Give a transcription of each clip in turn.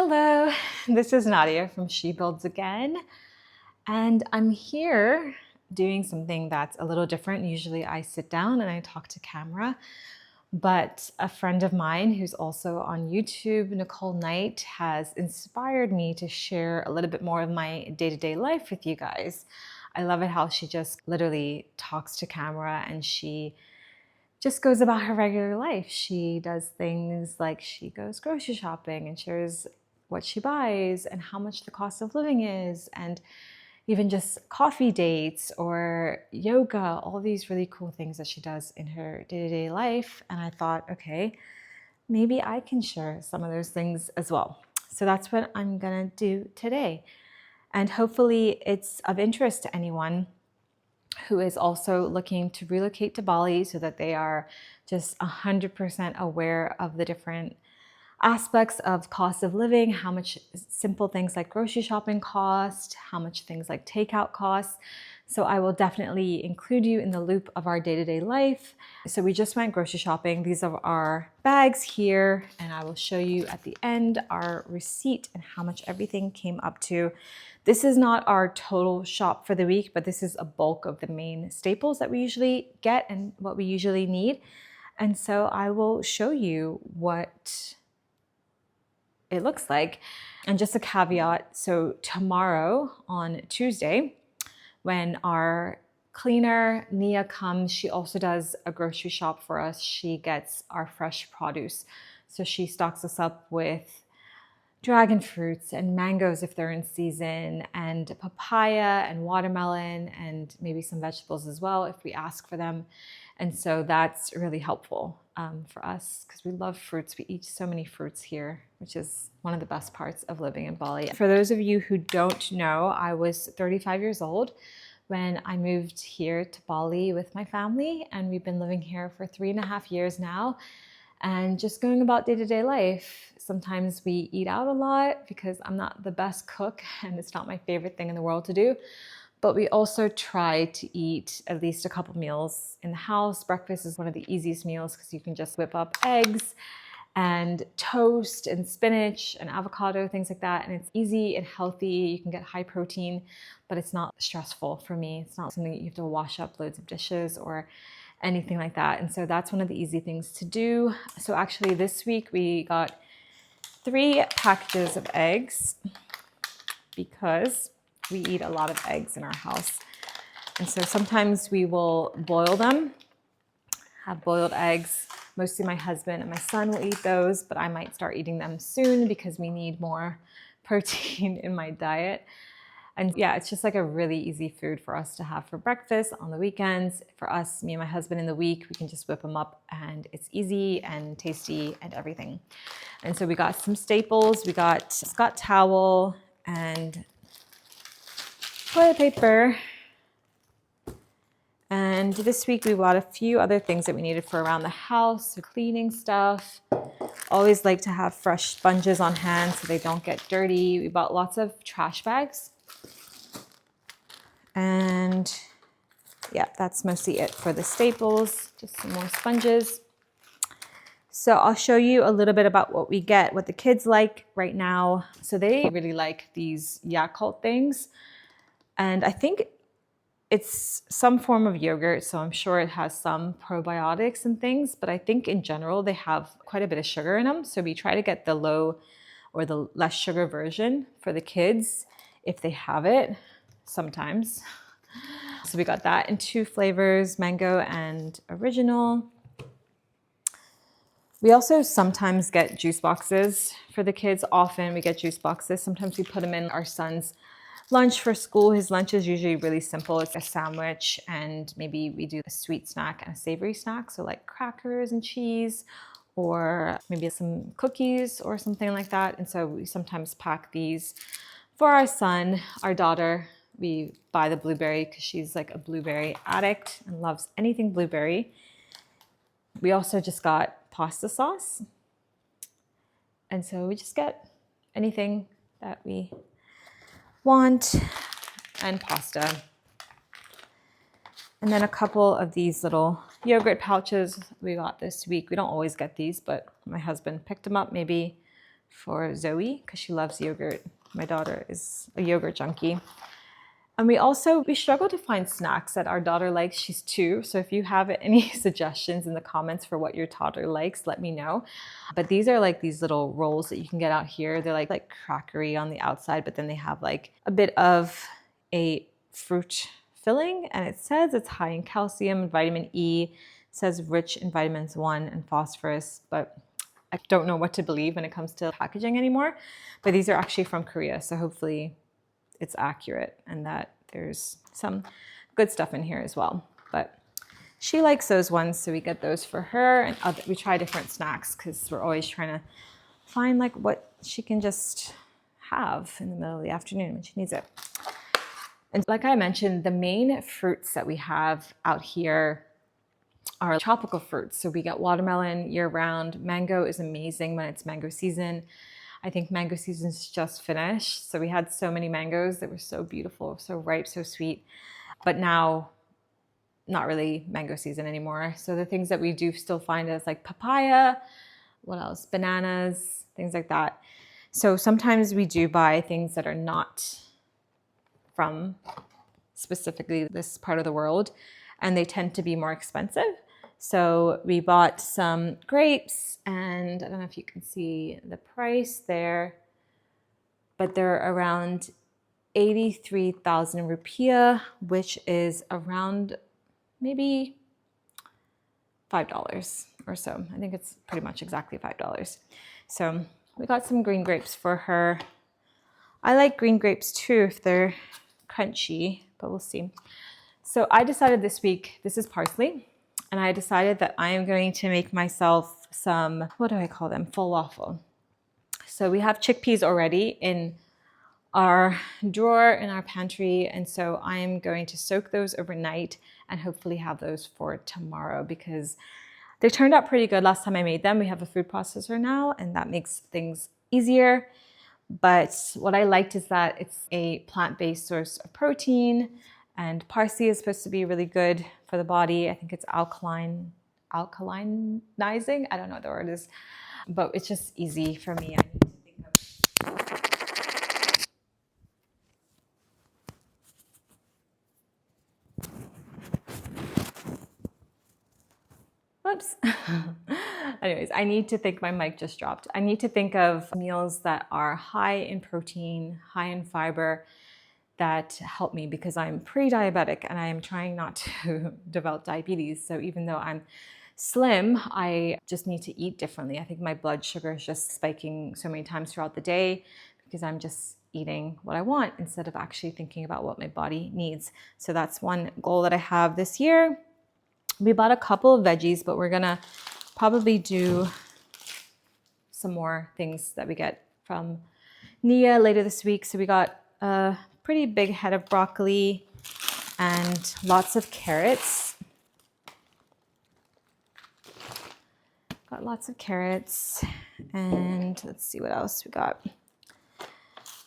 Hello, this is Nadia from She Builds Again, and I'm here doing something that's a little different. Usually I sit down and I talk to camera, but a friend of mine who's also on YouTube, Nicole Knight, has inspired me to share a little bit more of my day-to-day life with you guys. I love it how she just literally talks to camera and she just goes about her regular life. She does things like she goes grocery shopping and shares what she buys and how much the cost of living is, and even just coffee dates or yoga, all these really cool things that she does in her day-to-day life. And I thought, okay, maybe I can share some of those things as well. So that's what I'm gonna do today. And hopefully it's of interest to anyone who is also looking to relocate to Bali so that they are just 100% aware of the different aspects of cost of living, how much simple things like grocery shopping cost, how much things like takeout cost. So I will definitely include you in the loop of our day-to-day life. So we just went grocery shopping. These are our bags here, and I will show you at the end our receipt and how much everything came up to. This is not our total shop for the week, but this is a bulk of the main staples that we usually get and what we usually need. And so I will show you what it looks like. And just a caveat, so tomorrow on Tuesday, when our cleaner Nia comes, she also does a grocery shop for us. She gets our fresh produce. So she stocks us up with dragon fruits and mangoes if they're in season, and papaya and watermelon, and maybe some vegetables as well if we ask for them. And so that's really helpful for us because we love fruits. We eat so many fruits here, which is one of the best parts of living in Bali. For those of you who don't know, I was 35 years old when I moved here to Bali with my family, and we've been living here for 3.5 years now. And just going about day-to-day life. Sometimes we eat out a lot because I'm not the best cook and it's not my favorite thing in the world to do. But we also try to eat at least a couple meals in the house. Breakfast is one of the easiest meals because you can just whip up eggs and toast and spinach and avocado, things like that. And it's easy and healthy. You can get high protein, but it's not stressful for me. It's not something that you have to wash up loads of dishes or anything like that. And so that's one of the easy things to do. So actually this week we got 3 packages of eggs because we eat a lot of eggs in our house. And so sometimes we will boil them, have boiled eggs. Mostly my husband and my son will eat those, but I might start eating them soon because we need more protein in my diet. And yeah, it's just like a really easy food for us to have for breakfast on the weekends. For us, me and my husband in the week, we can just whip them up and it's easy and tasty and everything. And so we got some staples. We got Scott towel and toilet paper. And this week we bought a few other things that we needed for around the house, so cleaning stuff. Always like to have fresh sponges on hand so they don't get dirty. We bought lots of trash bags. And yeah, that's mostly it for the staples, just some more sponges. So I'll show you a little bit about what we get, what the kids like right now. So they really like these Yakult things. And I think it's some form of yogurt, so I'm sure it has some probiotics and things, but I think in general they have quite a bit of sugar in them. So we try to get the low or the less sugar version for the kids if they have it. Sometimes. So we got that in 2 flavors, mango and original. We also sometimes get juice boxes for the kids. Often we get juice boxes. Sometimes we put them in our son's lunch for school. His lunch is usually really simple. It's a sandwich and maybe we do a sweet snack and a savory snack. So like crackers and cheese or maybe some cookies or something like that. And so we sometimes pack these for our son, our daughter. We buy the blueberry because she's like a blueberry addict and loves anything blueberry. We also just got pasta sauce. And so we just get anything that we want and pasta. And then a couple of these little yogurt pouches we got this week. We don't always get these, but my husband picked them up maybe for Zoe because she loves yogurt. My daughter is a yogurt junkie. And we struggle to find snacks that our daughter likes. She's 2. So if you have any suggestions in the comments for what your toddler likes, let me know. But these are like these little rolls that you can get out here. They're like crackery on the outside, but then they have like a bit of a fruit filling. And it says it's high in calcium and vitamin E. It says rich in vitamins 1 and phosphorus, but I don't know what to believe when it comes to packaging anymore. But these are actually from Korea. So hopefully it's accurate and that there's some good stuff in here as well. But she likes those ones, so we get those for her. And we try different snacks because we're always trying to find like what she can just have in the middle of the afternoon when she needs it. And like I mentioned, the main fruits that we have out here are tropical fruits. So we get watermelon year round. Mango is amazing when it's mango season. I think mango season's just finished. So we had so many mangoes that were so beautiful, so ripe, so sweet. But now, not really mango season anymore. So the things that we do still find is like papaya, what else? Bananas, things like that. So sometimes we do buy things that are not from specifically this part of the world, and they tend to be more expensive. So we bought some grapes, and I don't know if you can see the price there, but they're around 83,000 rupiah, which is around maybe $5 or so. I think it's pretty much exactly $5. So we got some green grapes for her. I like green grapes too if they're crunchy, but we'll see. So I decided this week, this is parsley. And I decided that I am going to make myself some, what do I call them? Falafel. So we have chickpeas already in our drawer in our pantry. And so I'm going to soak those overnight and hopefully have those for tomorrow because they turned out pretty good last time I made them. We have a food processor now and that makes things easier. But what I liked is that it's a plant-based source of protein. And parsley is supposed to be really good for the body. I think it's alkalinizing. I don't know what the word is, but it's just easy for me. I need to think of... Whoops. Anyways, I need to think, my mic just dropped. I need to think of meals that are high in protein, high in fiber, that help me because I'm pre-diabetic and I am trying not to develop diabetes. So even though I'm slim, I just need to eat differently. I think my blood sugar is just spiking so many times throughout the day because I'm just eating what I want instead of actually thinking about what my body needs. So that's one goal that I have this year. We bought a couple of veggies, but we're gonna probably do some more things that we get from Nia later this week. So we got a pretty big head of broccoli and lots of carrots. Got lots of carrots and let's see what else we got.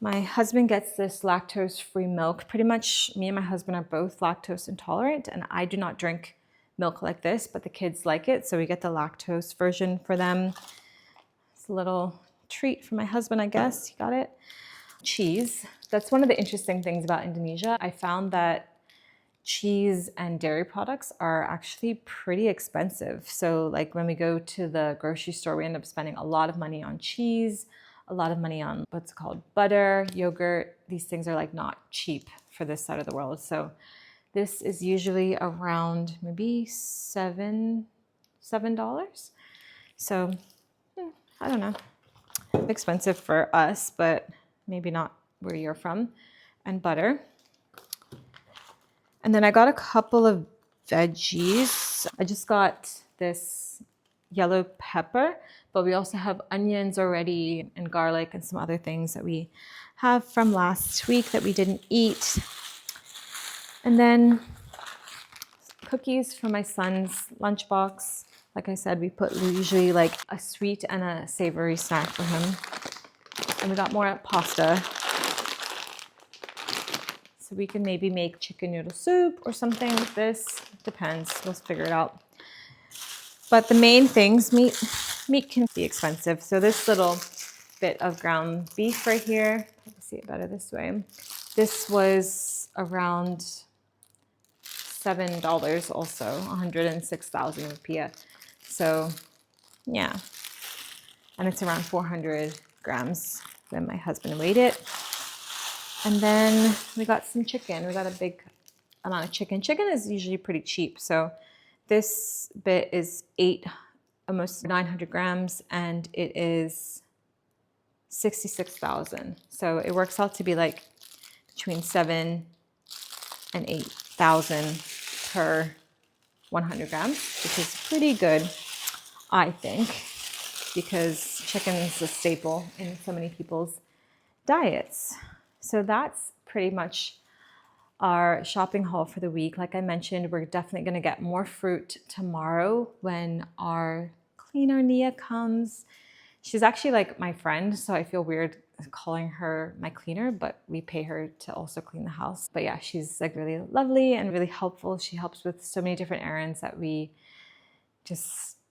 My husband gets this lactose-free milk. Pretty much me and my husband are both lactose intolerant and I do not drink milk like this, but the kids like it. So we get the lactose version for them. It's a little treat for my husband, I guess. He got it. Cheese. That's one of the interesting things about Indonesia. I found that cheese and dairy products are actually pretty expensive. So like when we go to the grocery store, we end up spending a lot of money on cheese, a lot of money on what's called butter, yogurt. These things are like not cheap for this side of the world. So this is usually around maybe $7. So I don't know, expensive for us, but maybe not where you're from. And butter. And then I got a couple of veggies. I just got this yellow pepper, but we also have onions already and garlic and some other things that we have from last week that we didn't eat. And then cookies for my son's lunchbox. Like I said, we put usually like a sweet and a savory snack for him. And we got more pasta. So we can maybe make chicken noodle soup or something with this. Depends, we'll figure it out. But the main things, meat can be expensive. So this little bit of ground beef right here. Let's see it better this way. This was around $7 also, 106,000 rupiah. So yeah, and it's around 400 grams when my husband weighed it. And then we got some chicken. We got a big amount of chicken. Chicken is usually pretty cheap. So this bit is almost 900 grams, and it is 66,000. So it works out to be like between 7 and 8,000 per 100 grams, which is pretty good, I think, because chicken is a staple in so many people's diets. So that's pretty much our shopping haul for the week. Like I mentioned, we're definitely going to get more fruit tomorrow when our cleaner Nia comes. She's actually like my friend, so I feel weird calling her my cleaner, but we pay her to also clean the house. But yeah, she's like really lovely and really helpful. She helps with so many different errands that we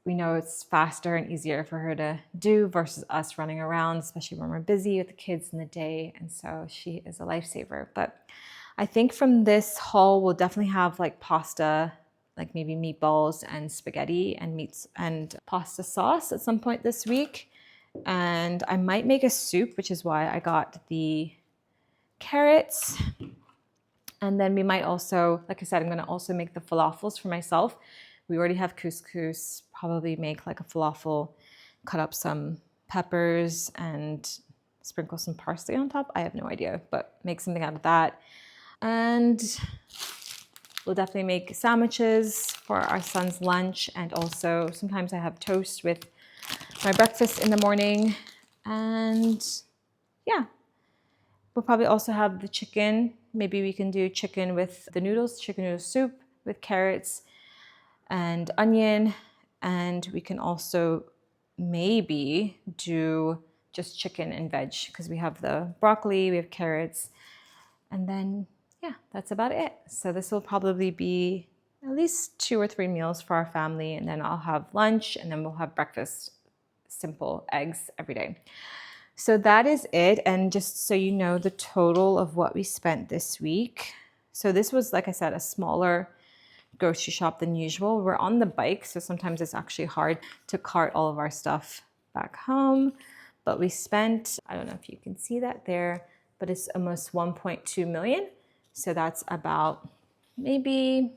know it's faster and easier for her to do versus us running around, especially when we're busy with the kids in the day. And so she is a lifesaver. But I think from this haul, we'll definitely have like pasta, like maybe meatballs and spaghetti and meats and pasta sauce at some point this week. And I might make a soup, which is why I got the carrots. And then we might also, like I said, I'm going to also make the falafels for myself. We already have couscous, probably make like a falafel, cut up some peppers and sprinkle some parsley on top. I have no idea, but make something out of that. And we'll definitely make sandwiches for our son's lunch. And also sometimes I have toast with my breakfast in the morning. And yeah, we'll probably also have the chicken. Maybe we can do chicken with the noodles, chicken noodle soup with carrots and onion. And we can also maybe do just chicken and veg because we have the broccoli, we have carrots, and then yeah, that's about it. So this will probably be at least 2 or 3 meals for our family, and then I'll have lunch, and then we'll have breakfast, simple eggs every day. So that is it. And just so you know the total of what we spent this week. So this was, like I said, a smaller grocery shop than usual. We're on the bike, so sometimes it's actually hard to cart all of our stuff back home. But we spent, I don't know if you can see that there, but it's almost 1.2 million. So that's about maybe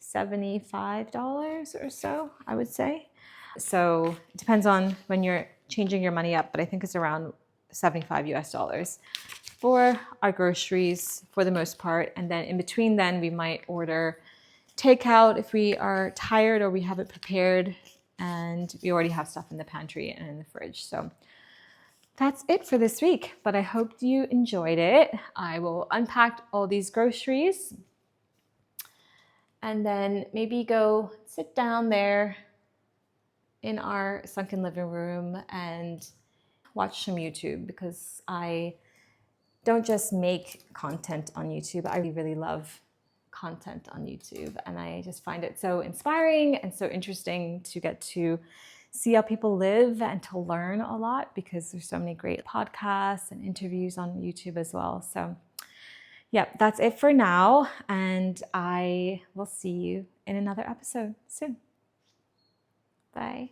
$75 or so, I would say. So it depends on when you're changing your money up, but I think it's around 75 US dollars for our groceries for the most part. And then in between then we might order takeout if we are tired or we have it prepared and we already have stuff in the pantry and in the fridge. So that's it for this week, but I hope you enjoyed it. I will unpack all these groceries and then maybe go sit down there in our sunken living room and watch some YouTube, because I don't just make content on YouTube. I really love content on YouTube, and I just find it so inspiring and so interesting to get to see how people live and to learn a lot, because there's so many great podcasts and interviews on YouTube as well. So yeah, that's it for now, and I will see you in another episode soon. Bye.